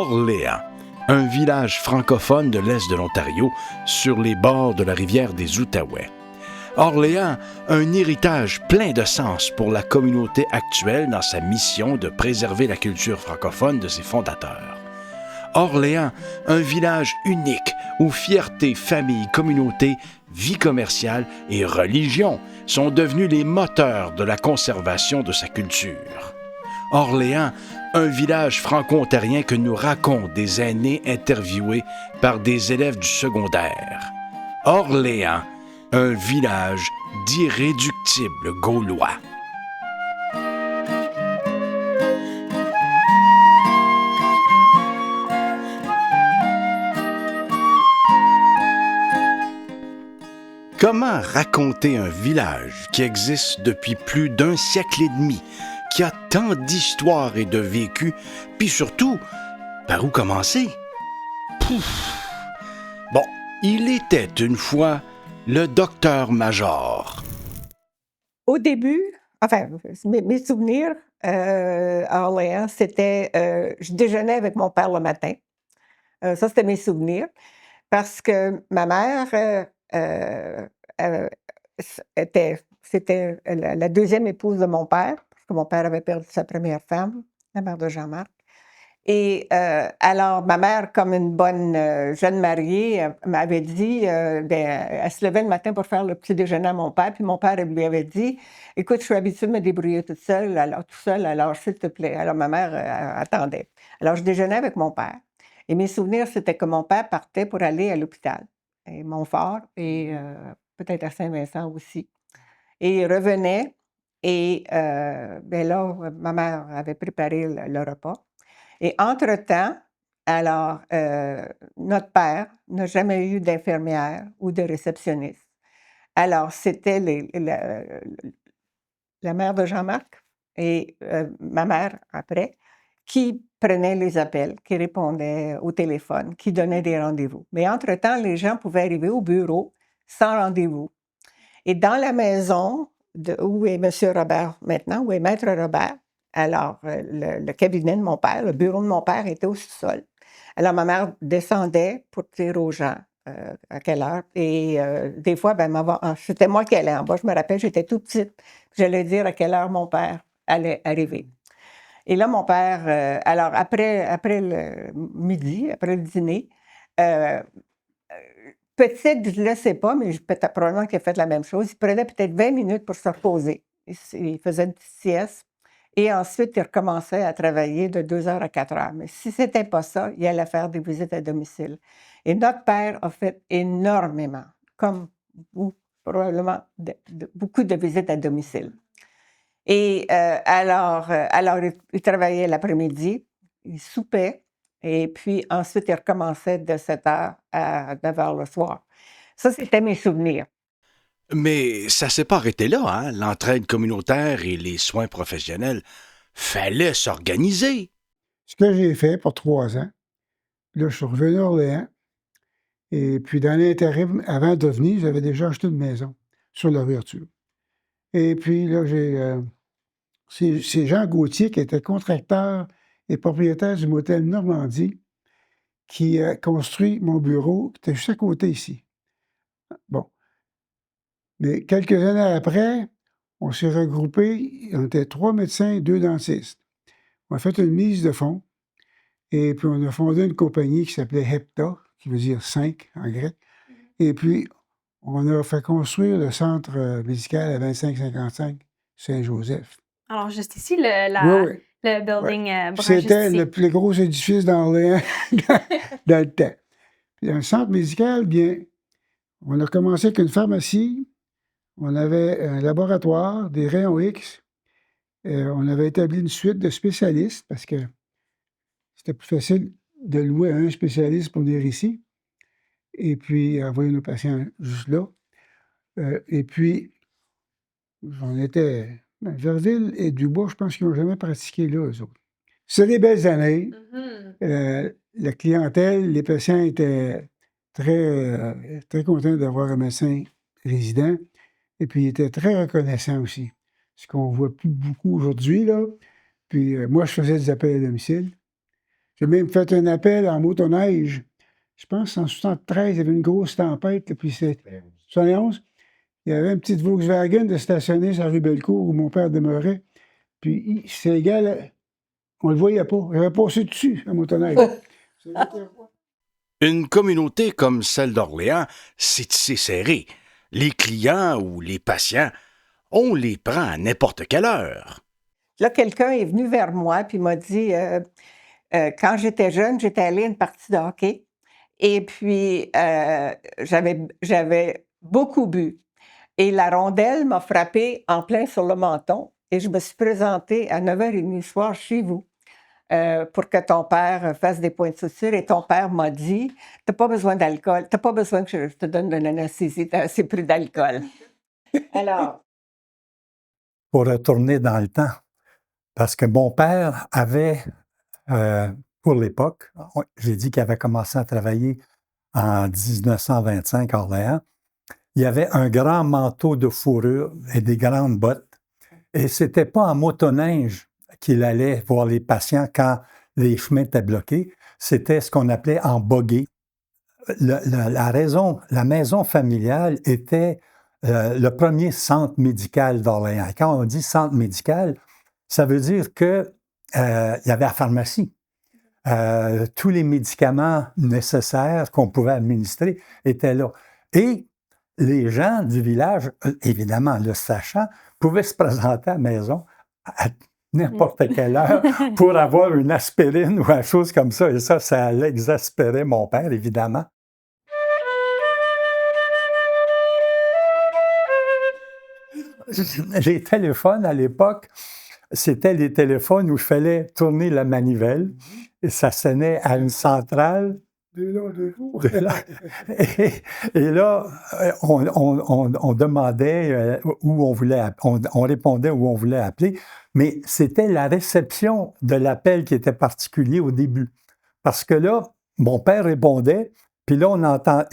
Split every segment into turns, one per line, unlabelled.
Orléans, un village francophone de l'est de l'Ontario, sur les bords de la rivière des Outaouais. Orléans a un héritage plein de sens pour la communauté actuelle dans sa mission de préserver la culture francophone de ses fondateurs. Orléans, un village unique où fierté, famille, communauté, vie commerciale et religion sont devenus les moteurs de la conservation de sa culture. Orléans, un village franco-ontarien que nous racontent des aînés interviewés par des élèves du secondaire. Orléans, un village d'irréductibles Gaulois. Comment raconter un village qui existe depuis plus d'un siècle et demi, qui a tant d'histoires et de vécu, puis surtout, par où commencer? Pouf! Bon, il était une fois le docteur-major.
Au début, enfin, mes souvenirs à Orléans, c'était, je déjeunais avec mon père le matin. Ça, c'était mes souvenirs. Parce que ma mère c'était la deuxième épouse de mon père, parce que mon père avait perdu sa première femme, la mère de Jean-Marc. Et alors, ma mère, comme une bonne jeune mariée, m'avait dit, elle se levait le matin pour faire le petit déjeuner à mon père, puis mon père lui avait dit, écoute, je suis habituée de me débrouiller toute seule, alors s'il te plaît. Alors ma mère attendait. Alors je déjeunais avec mon père. Et mes souvenirs, c'était que mon père partait pour aller à l'hôpital, à Montfort, et peut-être à Saint-Vincent aussi. Et il revenait, et là, ma mère avait préparé le repas. Et entre-temps, alors, notre père n'a jamais eu d'infirmière ou de réceptionniste. Alors, c'était la mère de Jean-Marc et ma mère, après, qui prenait les appels, qui répondait au téléphone, qui donnait des rendez-vous. Mais entre-temps, les gens pouvaient arriver au bureau sans rendez-vous. Et dans la maison où est M. Robert maintenant, où est Maître Robert, alors le cabinet de mon père, le bureau de mon père était au sous-sol. Alors ma mère descendait pour dire aux gens à quelle heure. Et des fois, c'était moi qui allais en bas. Je me rappelle, j'étais toute petite. J'allais dire à quelle heure mon père allait arriver. Et là, mon père, alors après le midi, après le dîner, peut-être, je ne le sais pas, mais peut-être probablement qu'il a fait la même chose. Il prenait peut-être 20 minutes pour se reposer. Il faisait une petite sieste. Et ensuite, il recommençait à travailler de 2 heures à 4 heures. Mais si ce n'était pas ça, il allait faire des visites à domicile. Et notre père a fait énormément, comme vous, probablement, beaucoup de visites à domicile. Et alors, il travaillait l'après-midi, il soupait, et puis ensuite, il recommençait de 7 heures à 9 heures le soir. Ça, c'était mes souvenirs.
Mais ça s'est pas arrêté là, hein? L'entraide communautaire et les soins professionnels. Fallait s'organiser.
Ce que j'ai fait pour 3 ans, là, je suis revenu à Orléans. Et puis, dans l'intérim, avant de venir, j'avais déjà acheté une maison sur l'ouverture. Et puis, là, c'est Jean Gauthier, qui était contracteur et propriétaire du motel Normandie, qui a construit mon bureau, qui était juste à côté ici. Bon. Mais quelques années après, on s'est regroupés. On était 3 médecins, 2 dentistes. On a fait une mise de fonds. Et puis, on a fondé une compagnie qui s'appelait Hepta, qui veut dire 5 en grec. Et puis, on a fait construire le centre médical à 2555 Saint-Joseph.
Alors, juste ici,
Oui, oui.
le building
Puis
branché
c'était
ici.
le plus gros édifice d'Orléans dans le temps. Puis, un centre médical, bien, on a commencé avec une pharmacie, on avait un laboratoire, des rayons X, on avait établi une suite de spécialistes parce que c'était plus facile de louer un spécialiste pour venir ici et puis envoyer nos patients juste là. Et puis, j'en étais. Verville et Dubois, je pense qu'ils n'ont jamais pratiqué là, eux autres. C'est des belles années. La clientèle, les patients étaient très, très contents d'avoir un médecin résident. Et puis, ils étaient très reconnaissants aussi. Ce qu'on ne voit plus beaucoup aujourd'hui, là. Puis, moi, je faisais des appels à domicile. J'ai même fait un appel en motoneige. Je pense en 73, il y avait une grosse tempête, là, puis c'est 71. Il y avait une petite Volkswagen de stationner sur la rue Bellecour où mon père demeurait. Puis ces gars-là, on le voyait pas. J'avais passé dessus, la motoneige.
Une communauté comme celle d'Orléans, c'est tissé serré. Les clients ou les patients, on les prend à n'importe quelle heure.
Là, quelqu'un est venu vers moi puis m'a dit, quand j'étais jeune, j'étais allée à une partie de hockey et puis j'avais beaucoup bu. Et la rondelle m'a frappée en plein sur le menton et je me suis présentée à 9h30 le soir chez vous pour que ton père fasse des points de suture. Et ton père m'a dit, t'as pas besoin d'alcool, t'as pas besoin que je te donne de l'anesthésie, t'as assez pris d'alcool. Alors,
Pour retourner dans le temps, parce que mon père avait, pour l'époque, j'ai dit qu'il avait commencé à travailler en 1925 à Orléans, il y avait un grand manteau de fourrure et des grandes bottes. Et c'était pas en motoneige qu'il allait voir les patients quand les chemins étaient bloqués, c'était ce qu'on appelait en buggy. La maison familiale était le premier centre médical d'Orléans. Quand on dit centre médical, ça veut dire qu'il y avait la pharmacie. Tous les médicaments nécessaires qu'on pouvait administrer étaient là. Et les gens du village, évidemment, le sachant, pouvaient se présenter à la maison à n'importe quelle heure pour avoir une aspirine ou une chose comme ça. Et ça allait exaspérer mon père, évidemment. Les téléphones, à l'époque, c'était les téléphones où il fallait tourner la manivelle et ça sonnait à une centrale. Et là, on demandait où on voulait, on répondait où on voulait appeler, mais c'était la réception de l'appel qui était particulier au début. Parce que là, mon père répondait, puis là,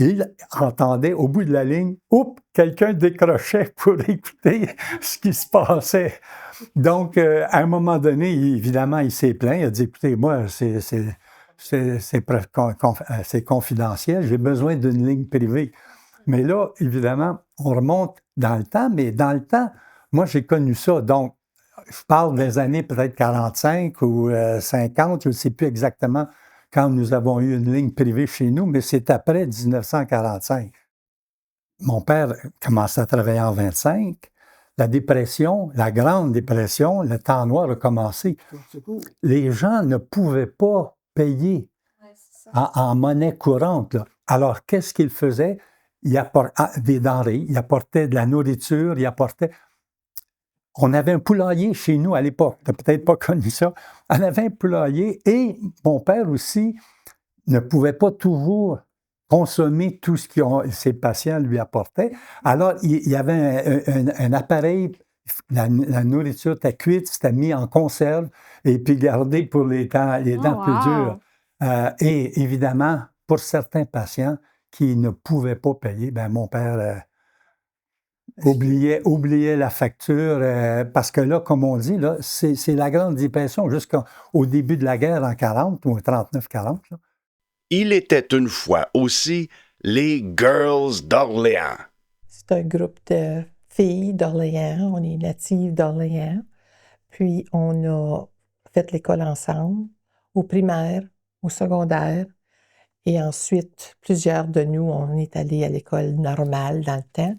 il entendait au bout de la ligne, oups, quelqu'un décrochait pour écouter ce qui se passait. Donc, à un moment donné, évidemment, il s'est plaint. Il a dit, écoutez, moi, c'est confidentiel, j'ai besoin d'une ligne privée. Mais là, évidemment, on remonte dans le temps, mais dans le temps, moi, j'ai connu ça. Donc, je parle des années peut-être 45 ou 50, je ne sais plus exactement quand nous avons eu une ligne privée chez nous, mais c'est après 1945. Mon père commençait à travailler en 25. La dépression, la grande dépression, le temps noir a commencé. Les gens ne pouvaient pas payer en monnaie courante, là. Alors, qu'est-ce qu'ils faisaient? Ils apportaient des denrées, ils apportaient de la nourriture, ils apportaient... On avait un poulailler chez nous à l'époque. Tu n'as peut-être pas connu ça. On avait un poulailler et mon père aussi ne pouvait pas toujours consommer tout ce que ses patients lui apportaient. Alors, il y avait un appareil, la nourriture était cuite, c'était mis en conserve et puis gardé pour les dents plus dures. Et évidemment, pour certains patients qui ne pouvaient pas payer, ben mon père oubliait la facture, parce que là, comme on dit, là, c'est la grande dépression jusqu'au début de la guerre en 40 ou en 39-40. Là.
Il était une fois aussi les Girls d'Orléans.
C'est un groupe de filles d'Orléans. On est natives d'Orléans. Puis, on a fait l'école ensemble, au primaire, au secondaire. Et ensuite, plusieurs de nous, on est allés à l'école normale dans le temps.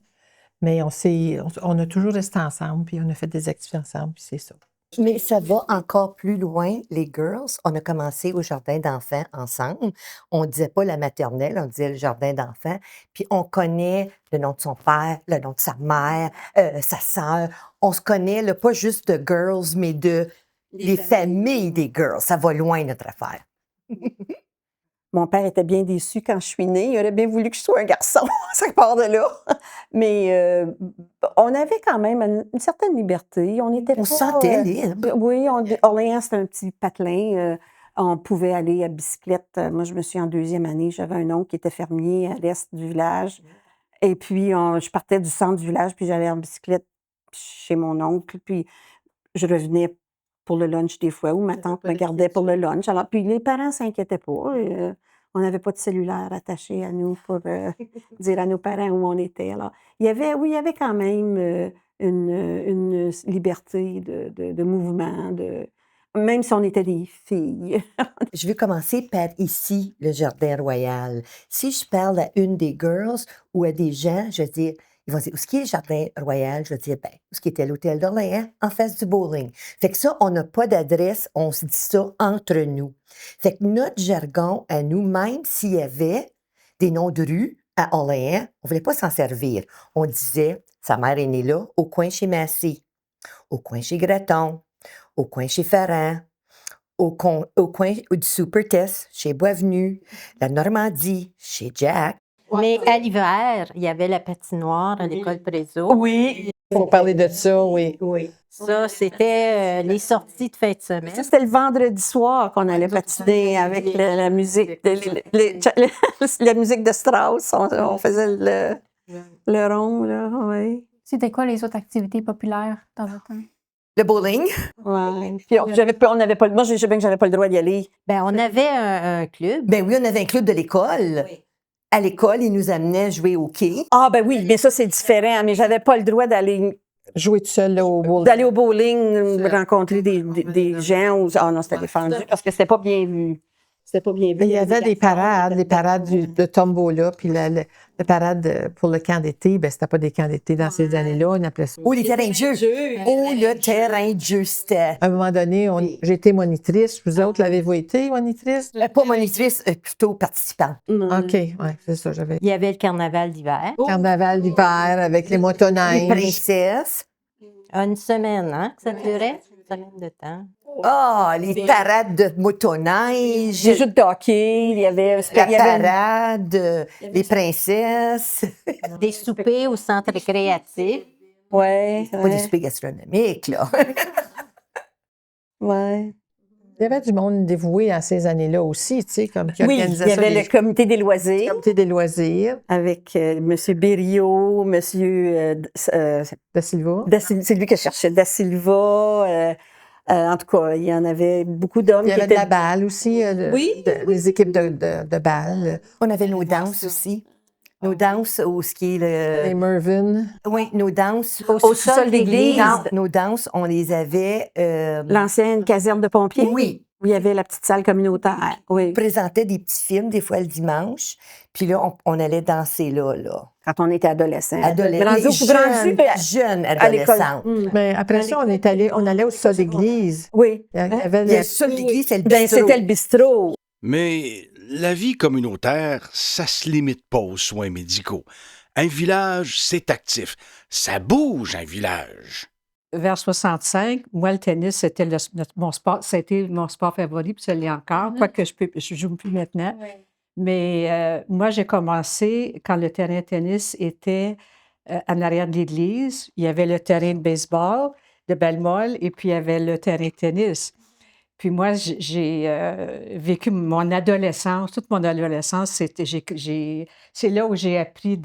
Mais on a toujours resté ensemble, puis on a fait des activités ensemble, puis c'est ça.
Mais ça va encore plus loin, les girls. On a commencé au jardin d'enfants ensemble. On ne disait pas la maternelle, on disait le jardin d'enfants. Puis on connaît le nom de son père, le nom de sa mère, sa sœur. On se connaît, là, pas juste de girls, mais de les familles des girls. Ça va loin, notre affaire.
Mon père était bien déçu quand je suis née. Il aurait bien voulu que je sois un garçon. Ça part de là. Mais on avait quand même une certaine liberté. On
se sentait libre.
Oui, Orléans, c'était un petit patelin. On pouvait aller à bicyclette. Moi, je me suis en 2e année. J'avais un oncle qui était fermier à l'est du village. Et puis, je partais du centre du village, puis j'allais en bicyclette chez mon oncle. Puis, je revenais pour le lunch des fois, ou ma tante me gardait pour le lunch. Alors, puis les parents ne s'inquiétaient pas. On n'avait pas de cellulaire attaché à nous pour dire à nos parents où on était. Alors, il y avait quand même une liberté de mouvement, même si on était des filles.
Je veux commencer par ici, le Jardin Royal. Si je parle à une des girls ou à des gens, je vais dire, ils vont dire, où est-ce qu'il est le Jardin Royal? Je vais dire, ben, où est-ce qu'il était l'hôtel d'Orléans? En face du bowling. Fait que ça, on n'a pas d'adresse, on se dit ça entre nous. Fait que notre jargon à nous, même s'il y avait des noms de rue à Orléans, on ne voulait pas s'en servir. On disait, sa mère est née là, au coin chez Massy, au coin chez Graton, au coin chez Ferrand, au coin du Super Test, chez Boisvenu, la Normandie, chez Jack.
Mais à l'hiver, il y avait la patinoire à l'école Prézo.
Oui.
Il faut parler de ça, oui.
Oui.
Ça, c'était les sorties de fin de semaine.
Ça, c'était le vendredi soir qu'on allait patiner avec la musique, la musique de Strauss. On faisait le rond, là, oui.
C'était quoi les autres activités populaires dans votre temps?
Le bowling.
Ouais. Puis on n'avait pas, moi, je sais bien que j'avais pas le droit d'y aller.
Ben, on avait un club.
Ben oui, on avait un club de l'école.
Oui.
À l'école, ils nous amenaient jouer au quai.
Ah, ben oui, mais ça, c'est différent. Mais j'avais pas le droit d'aller
Jouer tout seul là, au bowling.
au bowling, rencontrer des gens. Ah non, c'était défendu parce que c'était pas bien vu. C'était pas bien vu.
Il y avait des parades, les parades de tombola, puis la parade pour le camp d'été, ben c'était pas des camps d'été dans ces années-là, on appelait ça.
Oh, les terrains de jeu. Oh, le terrain de jeu, c'était.
À un moment donné, j'ai été monitrice. Vous autres, l'avez-vous été, monitrice?
Pas monitrice, plutôt participant.
OK, oui, c'est ça, j'avais.
Il y avait le carnaval d'hiver.
Carnaval d'hiver avec les motoneiges.
Les princesses.
Une semaine, hein, que ça durait? Une semaine de temps.
Ah, les parades de motoneige.
Des jeux de hockey, il y avait...
La
il y avait-
parade, les princesses.
Des soupers au centre récréatif.
Ouais,
Pas des
ouais,
soupers gastronomiques, là.
ouais.
Il y avait du monde dévoué à ces années-là aussi, tu sais, comme qui
Oui, il
organisait
y
ça,
avait
les
le comité des loisirs
comités des loisirs
avec M. Berriot, M.
de Silva.
C'est lui que je cherchais, Da Silva. En tout cas, il y en avait beaucoup d'hommes
Il y
qui
avait de
étaient...
la balle aussi, les équipes de balle.
On avait nos danses aussi. Nos danses au ski.
Les Mervyn.
Oui, nos danses.
Au sous-sol d'église.
Non, nos danses, on les avait.
L'ancienne caserne de pompiers.
Oui.
Où il y avait la petite salle communautaire. Oui.
On présentait des petits films, des fois le dimanche. Puis là, on allait danser là.
Quand on était adolescent.
Adolescents. Jeunes
à l'école.
adolescentes.
Mais après ça, on allait au sol d'église.
Oui.
Il y avait
Le sol d'église, c'est le
Ben,
bistrot.
c'était le bistrot.
Mais la vie communautaire, ça se limite pas aux soins médicaux. Un village, c'est actif. Ça bouge, un village.
Vers 65, moi, le tennis, c'était mon sport. Ça a été mon sport favori, puis ça l'est encore. Quoique je joue plus maintenant. Mais moi, j'ai commencé quand le terrain de tennis était en arrière de l'église. Il y avait le terrain de baseball de Bellemole et puis il y avait le terrain de tennis. Puis moi, j'ai vécu mon adolescence, toute mon adolescence, c'est là où j'ai appris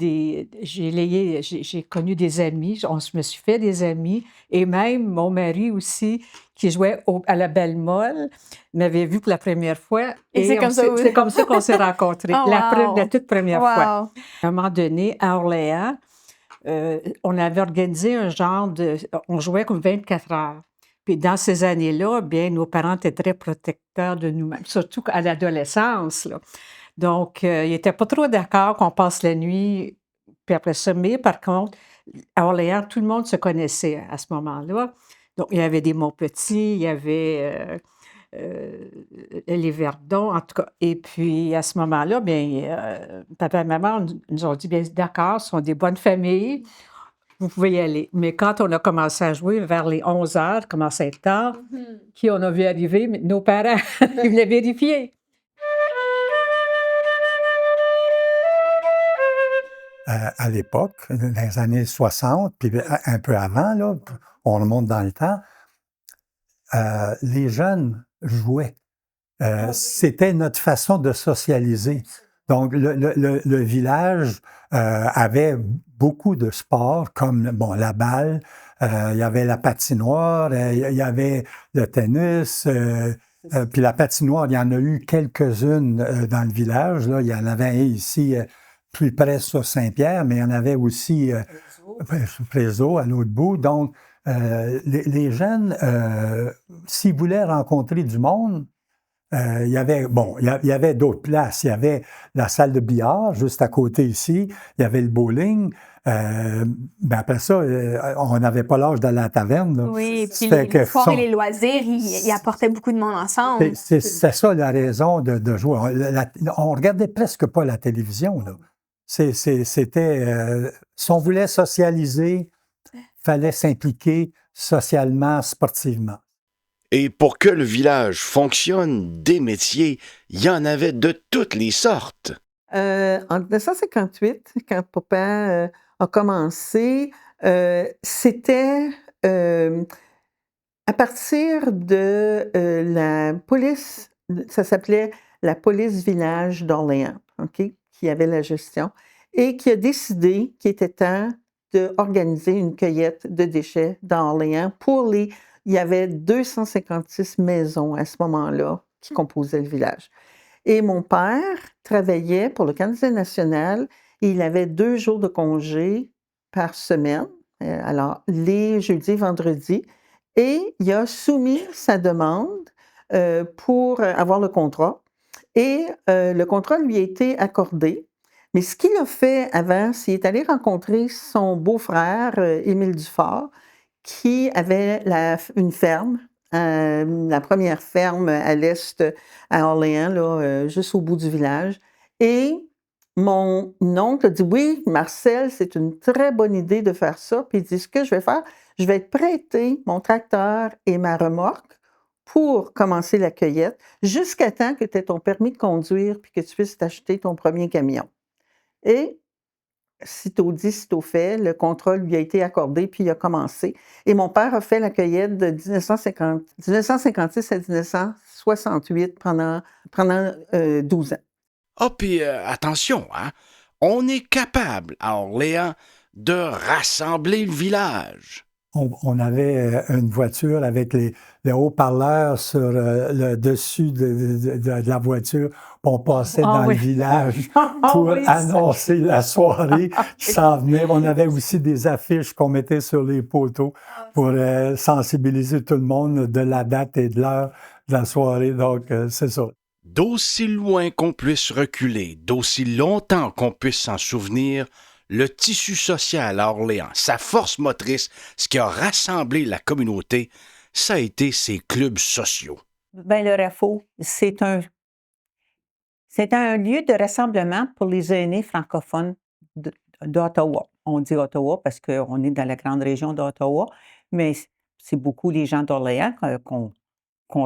j'ai connu des amis, me suis fait des amis, et même mon mari aussi, qui jouait à la Bellemole, m'avait vu pour la première fois.
Et c'est
comme ça qu'on s'est rencontrés,
Oh, wow.
la toute première fois.
Wow.
À un moment donné, à Orléans, on avait organisé un genre on jouait comme 24 heures. Puis dans ces années-là, bien, nos parents étaient très protecteurs de nous-mêmes, surtout à l'adolescence, là. Donc, ils n'étaient pas trop d'accord qu'on passe la nuit, puis après ça. Mais par contre, à Orléans, tout le monde se connaissait à ce moment-là. Donc, il y avait des Montpetit, il y avait les Verdons, en tout cas. Et puis, à ce moment-là, bien, papa et maman nous ont dit, bien, d'accord, ce sont des bonnes familles. Vous pouvez y aller. Mais quand on a commencé à jouer vers les 11 heures, commençait à être tard, qui on a vu arriver? Nos parents, ils voulaient vérifier.
À l'époque, dans les années 60, puis un peu avant, là, on remonte dans le temps, les jeunes jouaient. C'était notre façon de socialiser. Donc, le village avait beaucoup de sports comme la balle, il y avait la patinoire, il y avait le tennis. Puis la patinoire, il y en a eu quelques-unes dans le village. Là. Il y en avait un ici, plus près sur Saint-Pierre, mais il y en avait aussi sur Prézo, à l'autre bout. Donc, les jeunes, s'ils voulaient rencontrer du monde, il y avait d'autres places. Il y avait la salle de billard juste à côté ici. Il y avait le bowling. Après ça, on n'avait pas l'âge d'aller à la taverne. Là.
Oui, puis
Fait
les
que
soirs et les loisirs, ils apportaient beaucoup de monde ensemble.
c'est ça la raison de jouer. On regardait presque pas la télévision. Là. C'était... si on voulait socialiser, fallait s'impliquer socialement, sportivement.
Et pour que le village fonctionne, des métiers, il y en avait de toutes les sortes.
En 1958, quand papa a commencé, c'était à partir de la police, ça s'appelait la police village d'Orléans, OK, qui avait la gestion, et qui a décidé qu'il était temps d'organiser une cueillette de déchets dans Orléans pour il y avait 256 maisons à ce moment-là qui composaient le village. Et mon père travaillait pour le Canadien national et il avait 2 jours de congé par semaine, alors les jeudis, vendredis, et il a soumis sa demande pour avoir le contrat. Et le contrat lui a été accordé. Mais ce qu'il a fait avant, c'est qu'il est allé rencontrer son beau-frère, Émile Dufort, qui avait une ferme, la première ferme à l'est, à Orléans, là, juste au bout du village. Et mon oncle a dit, oui, Marcel, c'est une très bonne idée de faire ça. Puis il dit, ce que je vais faire, je vais te prêter mon tracteur et ma remorque pour commencer la cueillette, jusqu'à temps que tu aies ton permis de conduire puis que tu puisses t'acheter ton premier camion. Et sitôt dit, sitôt fait, le contrat lui a été accordé, puis il a commencé. Et mon père a fait la cueillette de 1956 à 1968 pendant 12 ans.
Ah, puis attention, hein, on est capable à Orléans de rassembler le village.
On avait une voiture avec les haut-parleurs sur le dessus de la voiture. On passait dans le village pour annoncer la soirée qui s'en venait. On avait aussi des affiches qu'on mettait sur les poteaux pour sensibiliser tout le monde de la date et de l'heure de la soirée. Donc, c'est ça.
D'aussi loin qu'on puisse reculer, d'aussi longtemps qu'on puisse s'en souvenir, le tissu social à Orléans, sa force motrice, ce qui a rassemblé la communauté, ça a été ses clubs sociaux.
Bien, le RAFO, c'est un lieu de rassemblement pour les aînés francophones d'Ottawa. On dit Ottawa parce qu'on est dans la grande région d'Ottawa, mais c'est beaucoup les gens d'Orléans qu'on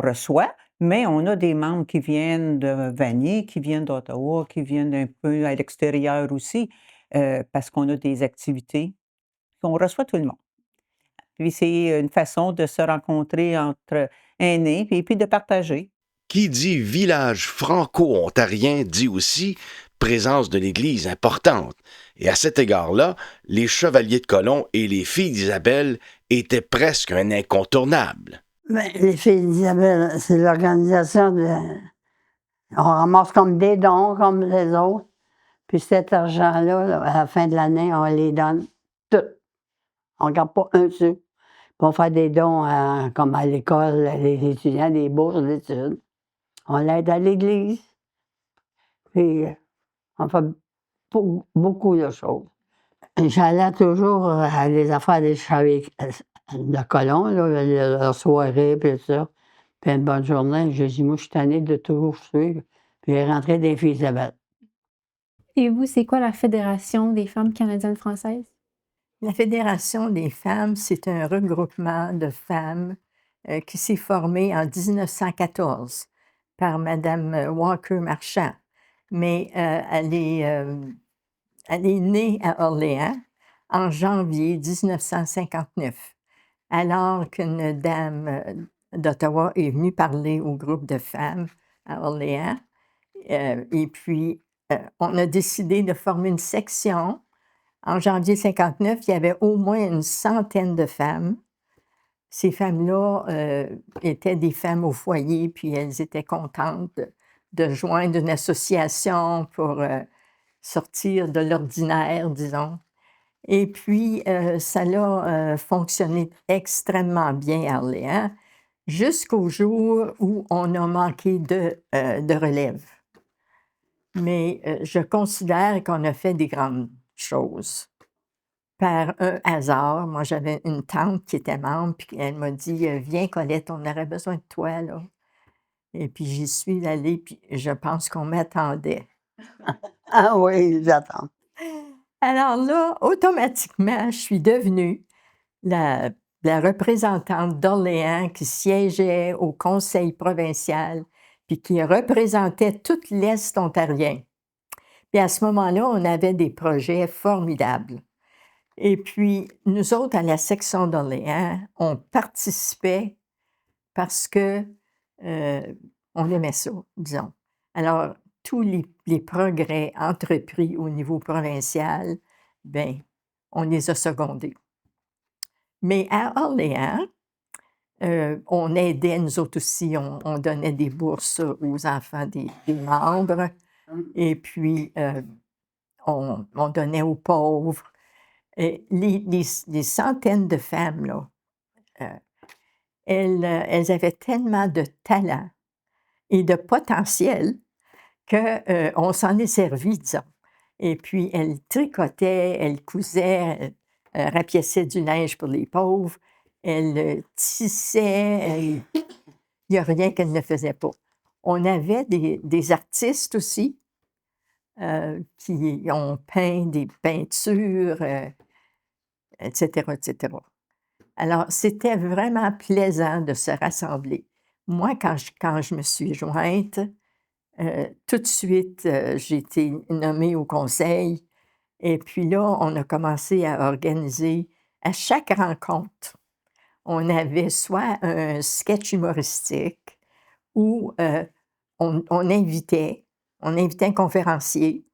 reçoit, mais on a des membres qui viennent de Vanier, qui viennent d'Ottawa, qui viennent un peu à l'extérieur aussi. Parce qu'on a des activités, on reçoit tout le monde. Puis c'est une façon de se rencontrer entre aînés et puis de partager.
Qui dit village franco-ontarien dit aussi présence de l'Église importante. Et à cet égard-là, les chevaliers de Colomb et les filles d'Isabelle étaient presque un incontournable.
Bien, les filles d'Isabelle, c'est l'organisation de... On ramasse comme des dons, comme les autres. Puis cet argent-là, là, à la fin de l'année, on les donne tout. On ne garde pas un sou. Puis on fait des dons comme à l'école, les étudiants, des bourses d'études. On l'aide à l'église. Puis on fait beaucoup de choses. J'allais toujours à les affaires des chevaliers de Colomb, là, leur soirée, puis tout ça. Puis une bonne journée. J'ai dit, moi, je suis tannée de toujours suivre. Puis j'ai rentré des filles Isabelle.
Et vous, c'est quoi la Fédération des femmes canadiennes françaises?
La Fédération des femmes, c'est un regroupement de femmes qui s'est formé en 1914 par Mme Walker Marchand. Mais elle est née à Orléans en janvier 1959, alors qu'une dame d'Ottawa est venue parler au groupe de femmes à Orléans. Et puis, on a décidé de former une section
En janvier 59, il y avait au moins une centaine de femmes. Ces femmes-là étaient des femmes au foyer, puis elles étaient contentes de joindre une association pour sortir de l'ordinaire, disons. Et puis, ça a fonctionné extrêmement bien à Orléans, jusqu'au jour où on a manqué de relève. Mais je considère qu'on a fait des grandes choses. Par un hasard, moi, j'avais une tante qui était membre, puis elle m'a dit Viens, Colette, on aurait besoin de toi, là. Et puis, j'y suis allée, puis je pense qu'on m'attendait.
Ah oui, j'attends.
Alors là, automatiquement, je suis devenue la représentante d'Orléans qui siégeait au conseil provincial, puis qui représentait tout l'Est ontarien. Puis à ce moment-là, on avait des projets formidables. Et puis, nous autres, à la section d'Orléans, on participait parce que on aimait ça, disons. Alors, tous les progrès entrepris au niveau provincial, bien, on les a secondés. Mais à Orléans, on aidait, nous autres aussi, on donnait des bourses aux enfants des membres, et puis on donnait aux pauvres. Et les centaines de femmes, là, elles avaient tellement de talent et de potentiel qu'on s'en est servi, disons. Et puis, elles tricotaient, elles cousaient, rapiéçaient du linge pour les pauvres, elles tissaient, il n'y a rien qu'elles ne faisaient pas. On avait des artistes aussi qui ont peint des peintures, etc., etc. Alors, c'était vraiment plaisant de se rassembler. Moi, quand je me suis jointe, tout de suite, j'ai été nommée au conseil. Et puis là, on a commencé à organiser, à chaque rencontre, on avait soit un sketch humoristique ou on invitait un conférencier.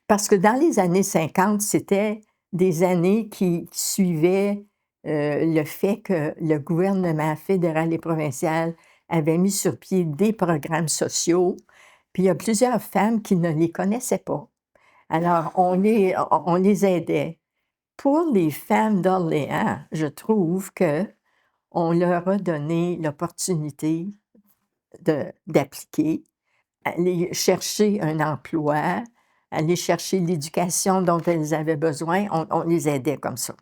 Parce que dans les années 50, c'était des années qui suivaient le fait que le gouvernement fédéral et provincial avait mis sur pied des programmes sociaux, puis il y a plusieurs femmes qui ne les connaissaient pas. Alors, on les aidait. Pour les femmes d'Orléans, je trouve qu'on leur a donné l'opportunité d'appliquer, aller chercher un emploi, aller chercher l'éducation dont elles avaient besoin. On les aidait comme ça.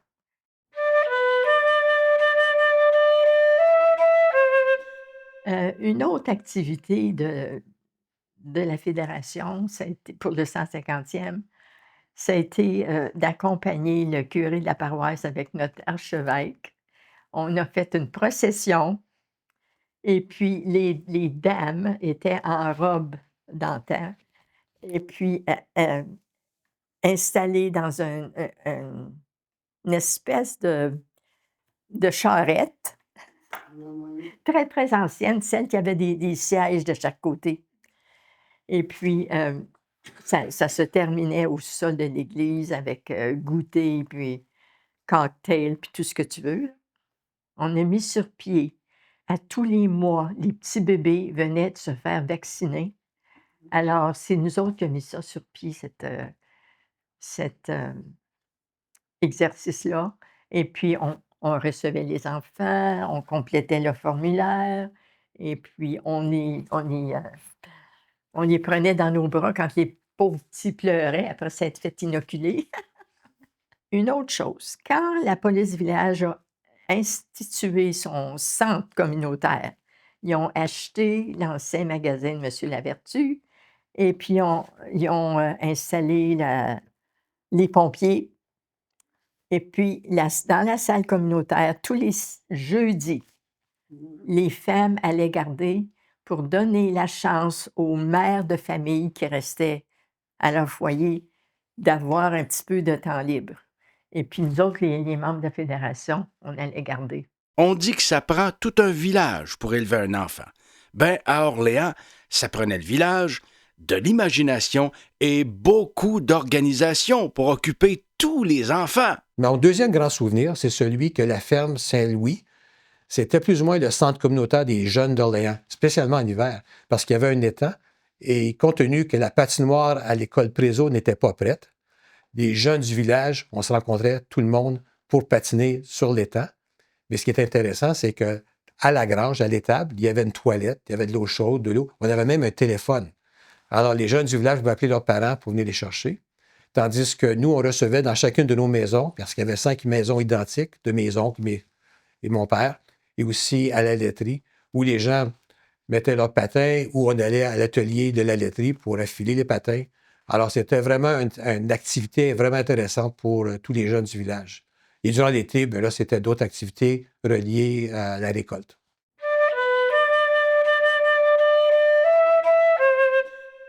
Une autre activité de la Fédération, ça a été, pour le 150e, ça a été d'accompagner le curé de la paroisse avec notre archevêque. On a fait une procession et puis les dames étaient en robe d'antan et puis installées dans une espèce de charrette très, très ancienne, celle qui avait des sièges de chaque côté. Et puis, ça se terminait au sol de l'église avec goûter, puis cocktail, puis tout ce que tu veux. On a mis sur pied, à tous les mois, les petits bébés venaient de se faire vacciner. Alors, c'est nous autres qui avons mis ça sur pied, cet exercice-là. Et puis, on recevait les enfants, on complétait le formulaire, et puis on les prenait dans nos bras quand les pauvres petits pleuraient après s'être fait inoculer. Une autre chose, quand la police village a institué son centre communautaire, ils ont acheté l'ancien magasin de M. Lavertu et puis ils ont installé les pompiers. Et puis, dans la salle communautaire, tous les jeudis, les femmes allaient garder pour donner la chance aux mères de famille qui restaient à leur foyer d'avoir un petit peu de temps libre. Et puis nous autres, les membres de la Fédération, on allait garder.
On dit que ça prend tout un village pour élever un enfant. Ben, à Orléans, ça prenait le village, de l'imagination et beaucoup d'organisation pour occuper tous les enfants.
Mon deuxième grand souvenir, c'est celui que la ferme Saint-Louis, c'était plus ou moins le centre communautaire des jeunes d'Orléans, spécialement en hiver, parce qu'il y avait un étang, et compte tenu que la patinoire à l'école Prézo n'était pas prête, les jeunes du village, on se rencontrait tout le monde pour patiner sur l'étang. Mais ce qui est intéressant, c'est que à la grange, à l'étable, il y avait une toilette, il y avait de l'eau chaude, de l'eau. On avait même un téléphone. Alors, les jeunes du village pouvaient appeler leurs parents pour venir les chercher. Tandis que nous, on recevait dans chacune de nos maisons, parce qu'il y avait 5 maisons identiques de mes oncles et mon père, et aussi à la laiterie, où les gens mettaient leurs patins, où on allait à l'atelier de la laiterie pour affiler les patins. Alors, c'était vraiment une activité vraiment intéressante pour tous les jeunes du village. Et durant l'été, bien là, c'était d'autres activités reliées à la récolte.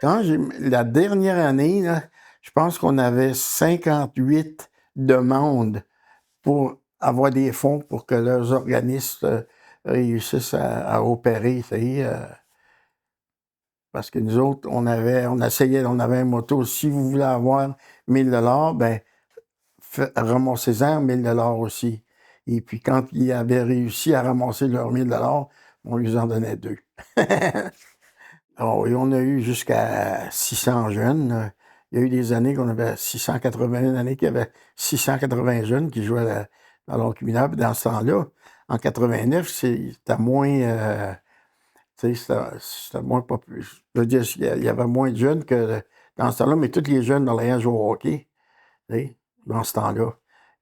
La dernière année, là, je pense qu'on avait 58 demandes pour avoir des fonds pour que leurs organismes réussissent à opérer. Parce que nous autres, on avait un motto, si vous voulez avoir 1000 $, ben ramassez-en 1000 $ aussi. Et puis, quand ils avaient réussi à ramasser leurs 1000 $, on lui en donnait 2. Alors, et on a eu jusqu'à 600 jeunes. Il y a eu des années qu'on avait 681 années qu'il y avait 680 jeunes qui jouaient dans l'ordre communal. Puis dans ce temps-là, en 89, c'était moins... c'était moins populaire. Je veux dire, il y avait moins de jeunes que dans ce temps-là, mais tous les jeunes d'Orléans jouaient au hockey. Dans ce temps-là.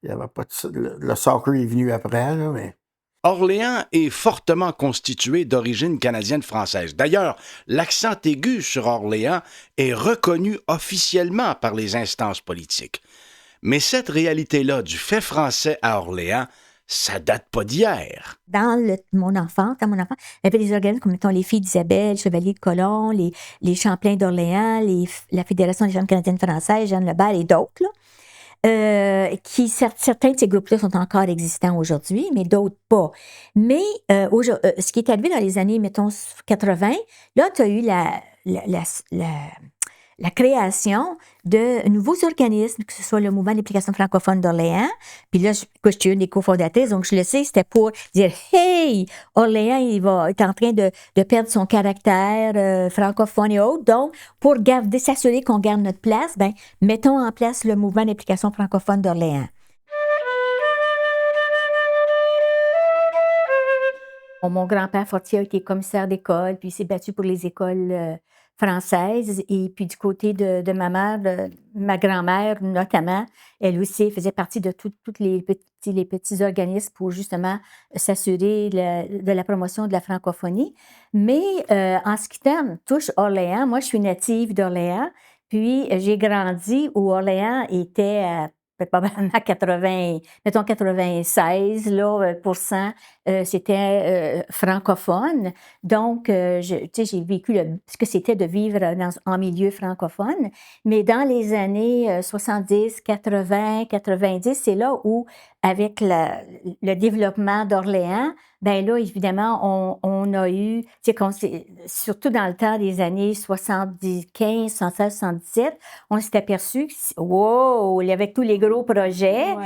Il y avait pas le soccer est venu après, là, mais...
Orléans est fortement constitué d'origine canadienne-française. D'ailleurs, l'accent aigu sur Orléans est reconnu officiellement par les instances politiques. Mais cette réalité-là du fait français à Orléans, ça date pas d'hier.
Dans mon enfance, il y avait des organismes comme, mettons, les Filles d'Isabelle, Chevaliers de Colomb, les Champlains d'Orléans, la Fédération des jeunes canadiennes françaises, Jeanne Lebert et d'autres, là. Certains de ces groupes-là sont encore existants aujourd'hui, mais d'autres pas. Mais ce qui est arrivé dans les années, mettons, 80, là, tu as eu la création de nouveaux organismes, que ce soit le Mouvement d'implication francophone d'Orléans. Puis là, je suis une des cofondatrices, donc je le sais, c'était pour dire « Hey, Orléans, est en train de perdre son caractère francophone et autres. Donc, pour s'assurer qu'on garde notre place, ben, mettons en place le Mouvement d'implication francophone d'Orléans. » Mon grand-père Fortier a été commissaire d'école, puis il s'est battu pour les écoles françaises. Et puis du côté de ma mère, ma grand-mère notamment, elle aussi faisait partie de tous les petits organismes pour justement s'assurer de la promotion de la francophonie. Mais en ce qui touche Orléans, moi je suis native d'Orléans, puis j'ai grandi où Orléans était probablement 96 là, c'était francophone. Donc, j'ai vécu ce que c'était de vivre en milieu francophone. Mais dans les années 70, 80, 90, c'est là où, avec le développement d'Orléans, ben là, évidemment, on a eu, surtout dans le temps des années 75, 76, 77, on s'est aperçu que, wow, avec tous les gros projets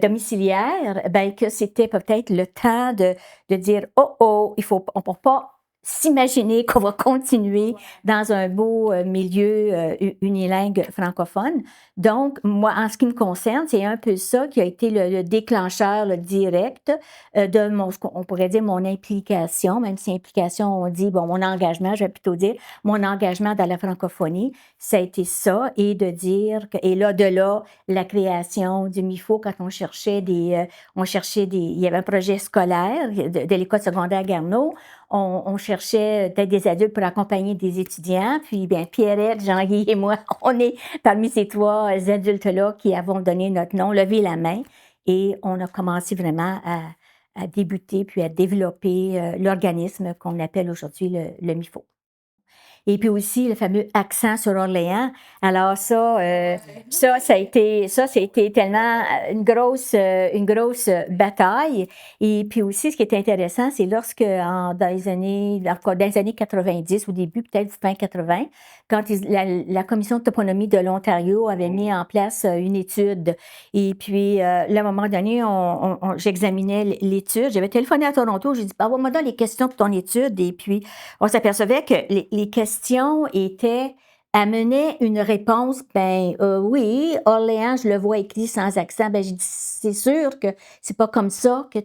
domiciliaires, ben, que c'était peut-être le temps de dire, on ne peut pas s'imaginer qu'on va continuer dans un beau milieu unilingue francophone. Donc, moi, en ce qui me concerne, c'est un peu ça qui a été le déclencheur direct de on pourrait dire mon implication, même si implication, on dit, mon engagement, je vais plutôt dire, mon engagement dans la francophonie, ça a été ça, et de dire, et là, la création du MIFO, quand il y avait un projet scolaire de l'école secondaire Garneau, on cherchait peut-être des adultes pour accompagner des étudiants. Puis, bien, Pierrette, Jean-Guy et moi, on est parmi ces 3 adultes-là qui avons donné notre nom, levé la main. Et on a commencé vraiment à débuter puis à développer l'organisme qu'on appelle aujourd'hui le MIFO. et puis aussi le fameux accent sur Orléans. Alors ça a été tellement une grosse bataille. Et puis aussi, ce qui est intéressant, c'est lorsque dans les années 90, au début peut-être fin 80, quand la commission de toponymie de l'Ontario avait mis en place une étude. Et puis, là, à un moment donné, j'examinais l'étude. J'avais téléphoné à Toronto, j'ai dit, envoie-moi donc les questions pour ton étude. Et puis, on s'apercevait que les questions amenaient une réponse, oui, Orléans, je le vois écrit sans accent. J'ai dit, c'est sûr que c'est pas comme ça que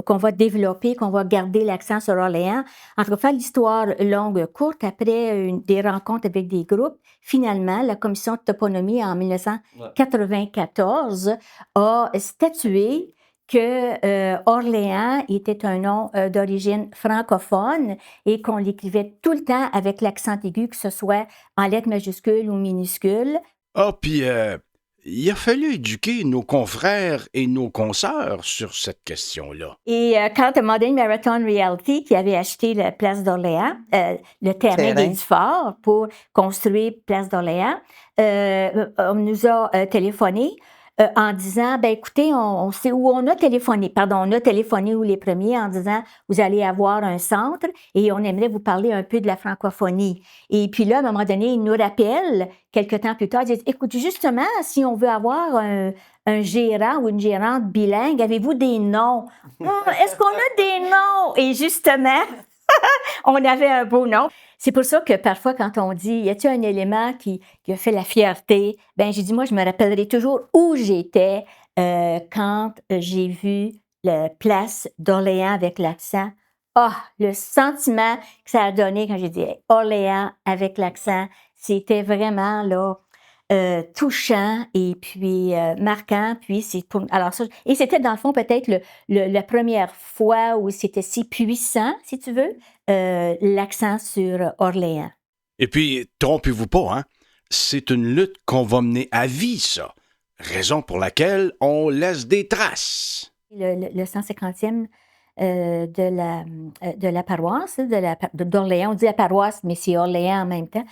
qu'on va développer, qu'on va garder l'accent sur Orléans. En tout cas, faire l'histoire longue, courte, après des rencontres avec des groupes, finalement, la commission de toponymie en 1994 a statué que Orléans était un nom d'origine francophone et qu'on l'écrivait tout le temps avec l'accent aigu, que ce soit en lettres majuscules ou minuscules.
Puis il a fallu éduquer nos confrères et nos consoeurs sur cette question-là.
Et quand Modern Marathon Realty, qui avait acheté la place d'Orléans, le terrain des Duforts pour construire Place d'Orléans, on nous a téléphoné en disant, écoutez, on sait où on a téléphoné. On a téléphoné où les premiers en disant, vous allez avoir un centre et on aimerait vous parler un peu de la francophonie. Et puis là, à un moment donné, ils nous rappellent, quelques temps plus tard, ils disent, écoute, justement, si on veut avoir un gérant ou une gérante bilingue, avez-vous des noms? Est-ce qu'on a des noms? Et justement, on avait un beau nom. C'est pour ça que parfois, quand on dit, y a-t-il un élément qui a fait la fierté? J'ai dit, moi, je me rappellerai toujours où j'étais quand j'ai vu la place d'Orléans avec l'accent. Le sentiment que ça a donné quand j'ai dit Orléans avec l'accent, c'était vraiment là touchant et puis marquant. Puis et c'était dans le fond peut-être la première fois où c'était si puissant, si tu veux, l'accent sur Orléans.
Et puis, trompez-vous pas, hein? C'est une lutte qu'on va mener à vie, ça. Raison pour laquelle on laisse des traces.
Le 150e de la paroisse, d'Orléans, on dit la paroisse, mais c'est Orléans en même temps,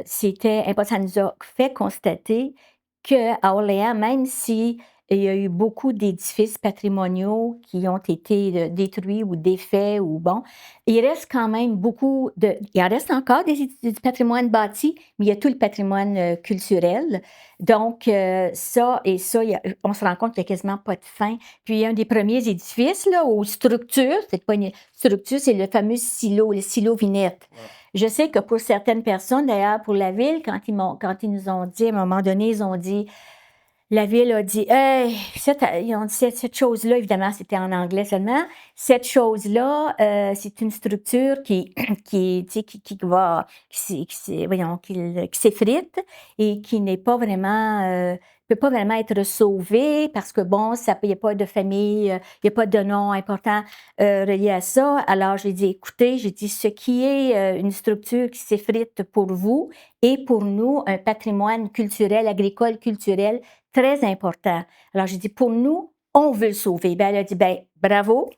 c'était important. Ça nous a fait constater qu'à Orléans, même si il y a eu beaucoup d'édifices patrimoniaux qui ont été détruits ou défaits il reste quand même il en reste encore du patrimoine bâti, mais il y a tout le patrimoine culturel. Donc, on se rend compte qu'il n'y a quasiment pas de fin. Puis, un des premiers édifices, là, aux structures, c'est pas une structure, c'est le fameux silo, le silo Vinette. Ouais. Je sais que pour certaines personnes, d'ailleurs, pour la ville, quand ils nous ont dit, à un moment donné, ils ont dit, la ville a dit, ils ont dit cette chose-là, évidemment, c'était en anglais seulement. Cette chose-là, c'est une structure qui s'effrite et qui n'est pas vraiment, peut pas vraiment être sauvée parce que il n'y a pas de famille, il n'y a pas de nom important relié à ça. Alors, j'ai dit, écoutez, ce qui est une structure qui s'effrite pour vous et pour nous, un patrimoine culturel, agricole, culturel, très important. Alors, j'ai dit, pour nous, on veut le sauver. Elle a dit, bravo,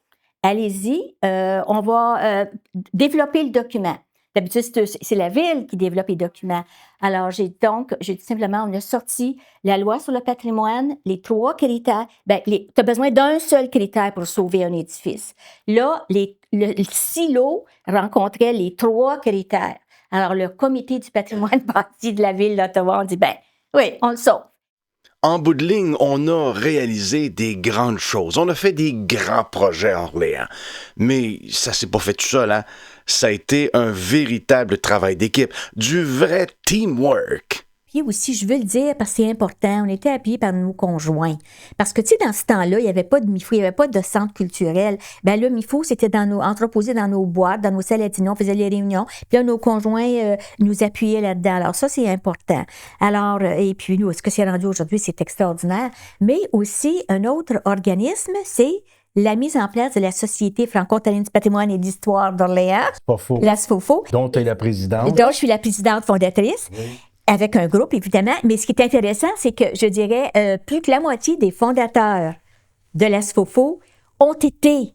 allez-y, on va développer le document. D'habitude, c'est la ville qui développe les documents. Alors, j'ai dit simplement, on a sorti la loi sur le patrimoine, les 3 critères. Tu as besoin d'un seul critère pour sauver un édifice. Là, le silo rencontrait les 3 critères. Alors, le comité du patrimoine bâti de la ville d'Ottawa, on dit, oui, on le sauve.
En bout de ligne, on a réalisé des grandes choses. On a fait des grands projets à Orléans. Mais ça s'est pas fait tout seul, hein? Ça a été un véritable travail d'équipe, du vrai teamwork.
Puis aussi, je veux le dire parce que c'est important, on était appuyés par nos conjoints. Parce que, tu sais, dans ce temps-là, il n'y avait pas de MIFO, il n'y avait pas de centre culturel. Le MIFO, c'était entreposé dans nos boîtes, dans nos salles à dîner, on faisait les réunions. Puis là, nos conjoints nous appuyaient là-dedans. Alors ça, c'est important. Alors, et puis nous, ce que c'est rendu aujourd'hui, c'est extraordinaire. Mais aussi, un autre organisme, c'est la mise en place de la Société franco-ontarienne du patrimoine et d'histoire d'Orléans.
SFOFO.
La SFOFO.
Dont tu es la présidente.
Dont je suis la présidente fondatrice. Oui. Avec un groupe, évidemment. Mais ce qui est intéressant, c'est que, je dirais, plus que la moitié des fondateurs de la SFOFO ont été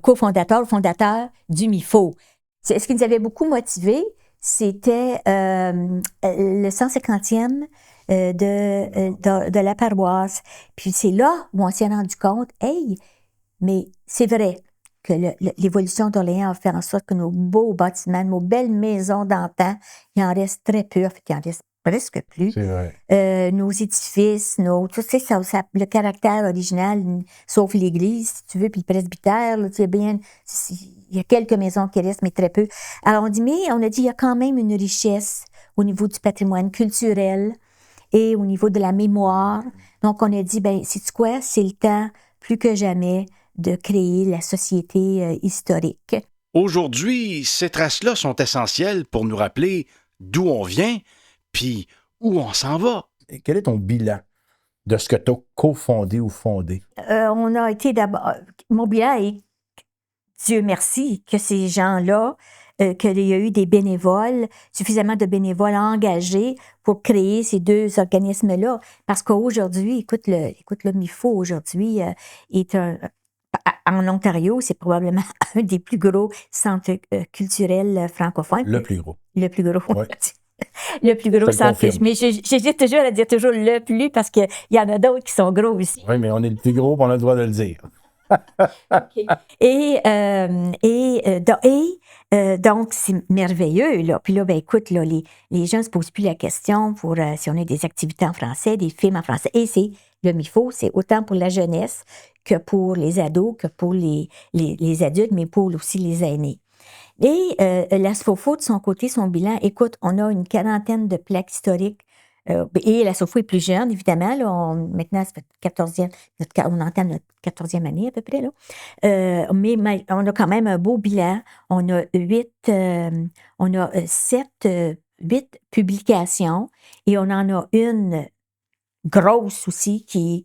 cofondateurs ou fondateurs du MIFO. Ce qui nous avait beaucoup motivés, c'était le 150e de la paroisse. Puis c'est là où on s'est rendu compte, hey, mais c'est vrai que l'évolution d'Orléans a fait en sorte que nos beaux bâtiments, nos belles maisons d'antan, il en reste très peu, en fait, il en reste presque plus.
C'est vrai.
Nos édifices, tu sais, le caractère original, sauf l'église, si tu veux, puis le presbytère, là, tu sais bien, il y a quelques maisons qui restent, mais très peu. Alors, on a dit, il y a quand même une richesse au niveau du patrimoine culturel et au niveau de la mémoire. Donc, on a dit, ben, sais-tu quoi, c'est le temps, plus que jamais, de créer la société historique.
Aujourd'hui, ces traces-là sont essentielles pour nous rappeler d'où on vient, puis où on s'en va.
Et quel est ton bilan de ce que tu as cofondé ou fondé?
On a été d'abord... Mon bilan est, Dieu merci, que ces gens-là, qu'il y a eu des bénévoles, suffisamment de bénévoles engagés pour créer ces deux organismes-là. Parce qu'aujourd'hui, écoute, le MIFO aujourd'hui est en Ontario, c'est probablement un des plus gros centres culturels francophones.
Le plus gros.
Le plus gros.
Ouais.
Le plus gros centre. Mais j'hésite toujours à dire toujours le plus parce qu'il y en a d'autres qui sont gros aussi.
Oui, mais on est le plus gros, puis on a le droit de le dire.
Okay. Donc, c'est merveilleux, là. Puis là, ben écoute, là, les gens ne se posent plus la question pour si on a des activités en français, des films en français. Et c'est le MIFO, c'est autant pour la jeunesse que pour les ados, que pour les adultes, mais pour aussi les aînés. Et la SFOFO, de son côté, son bilan, écoute, on a une quarantaine de plaques historiques. Et la SFOFO est plus jeune, évidemment. Là, maintenant, ça fait 14e, on entame notre 14e année à peu près. Là. Mais on a quand même un beau bilan. On a 8 publications et on en a une grosse aussi qui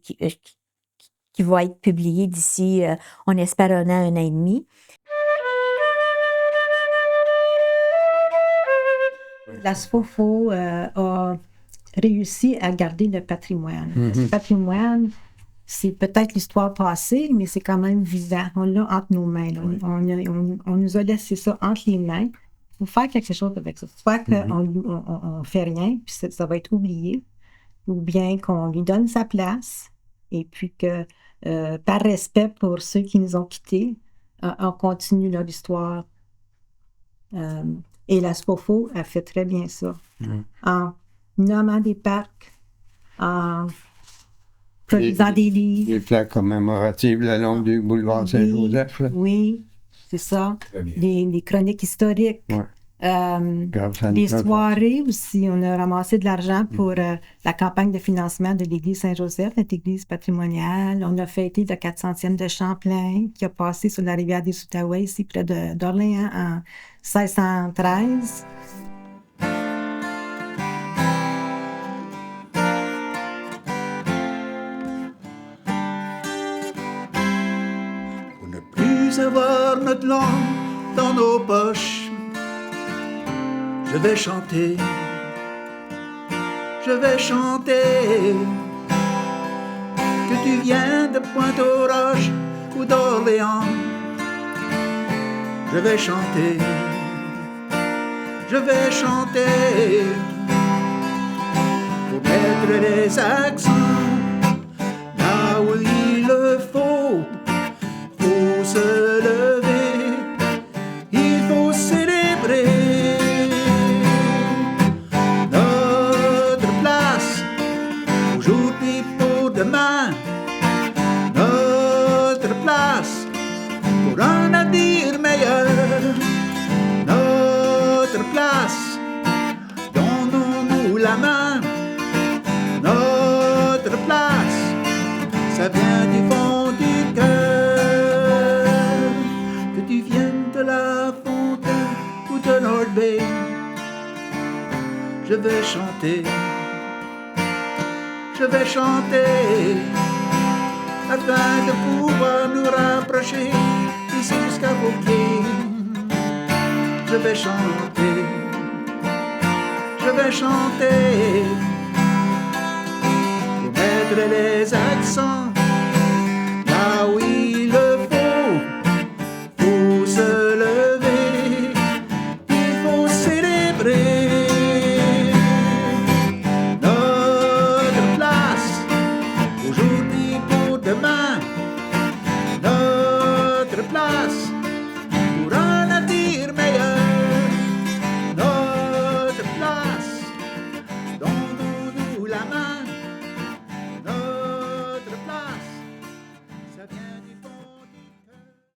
va être publiée d'ici, on espère, un an et demi.
La SFOFO a réussi à garder le patrimoine.
Mm-hmm.
Le patrimoine, c'est peut-être l'histoire passée, mais c'est quand même vivant. On l'a entre nos mains. Là. On nous a laissé ça entre les mains. Il faut faire quelque chose avec ça. Soit qu'on ne fait rien, puis ça va être oublié, ou bien qu'on lui donne sa place, et puis que, par respect pour ceux qui nous ont quittés, on continue leur histoire. Et la SFOFO a fait très bien ça. En nommant des parcs, en produisant des livres.
Des plaques commémoratives le long du boulevard Saint-Joseph.
Oui, c'est ça. Les chroniques historiques.
Ouais.
Les soirées aussi. On a ramassé de l'argent pour la campagne de financement de l'église Saint-Joseph, notre église patrimoniale. On a fêté le 400e de Champlain, qui a passé sur la rivière des Outaouais, ici près d'Orléans, en 1613.
Pour ne plus avoir notre langue dans nos poches, je vais chanter que tu viens de Pointe-aux-Roches ou d'Orléans. Je vais chanter pour mettre les accents là où il le faut se lever, il faut célébrer notre place aujourd'hui pour demain, notre place pour un avenir meilleur, notre place, donnons-nous la main, notre place, ça vient du fond du cœur, que tu viennes de la Fontaine ou de North Bay, je vais chanter afin de pouvoir nous rapprocher ici jusqu'à vos pieds. Je vais chanter pour mettre les accents